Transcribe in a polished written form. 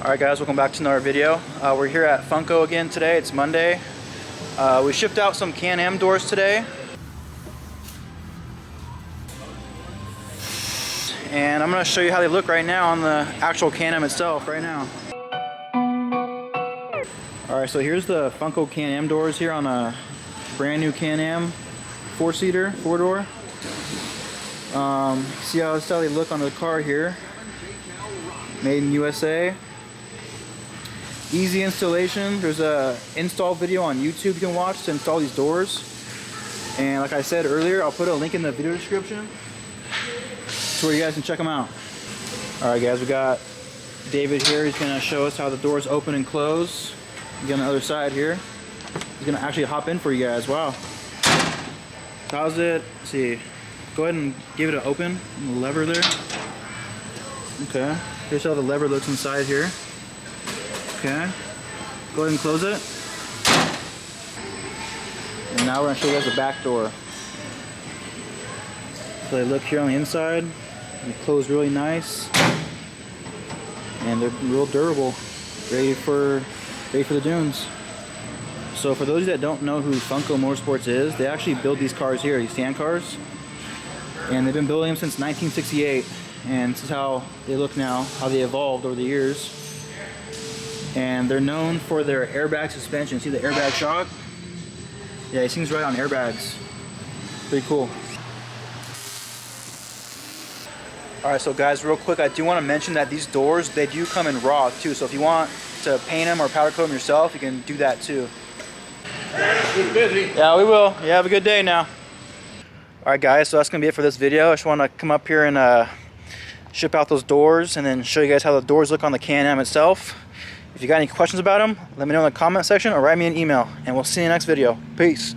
Alright guys, welcome back to another video. We're here at Funco again today. It's Monday. We shipped out some Can Am doors today. And I'm going to show you how they look right now on the actual Can Am itself right now. Alright, so here's the Funco Can Am doors here on a brand new Can Am 4-seater, 4-door. See how they look on the car here. Made in USA. Easy installation. There's a install video on YouTube you can watch to install these doors. And like I said earlier, I'll put a link in the video description to where you guys can check them out. Alright guys, we got David here. He's going to show us how the doors open and close. Get on the other side here. He's going to actually hop in for you guys. Wow. How's it? Let's see. Go ahead and give it an open. The lever there. Okay. Here's how the lever looks inside here. Okay. Go ahead and close it. And now we're going to show you guys the back door. So they look here on the inside. They close really nice. And they're real durable. Ready for the dunes. So for those of you that don't know who Funco Motorsports is, they actually build these cars here, these sand cars. And they've been building them since 1968. And this is how they look now, how they evolved over the years. And they're known for their airbag suspension. See the airbag shock? Yeah, it seems right on airbags. Pretty cool. Alright, so guys, real quick, I do want to mention that these doors, they do come in raw too. So if you want to paint them or powder coat them yourself, you can do that too. We're busy. Yeah, we will. You have a good day now. Alright guys, so that's going to be it for this video. I just want to come up here and ship out those doors and then show you guys how the doors look on the Can Am itself. If you got any questions about them, let me know in the comment section or write me an email. And we'll see you in the next video. Peace.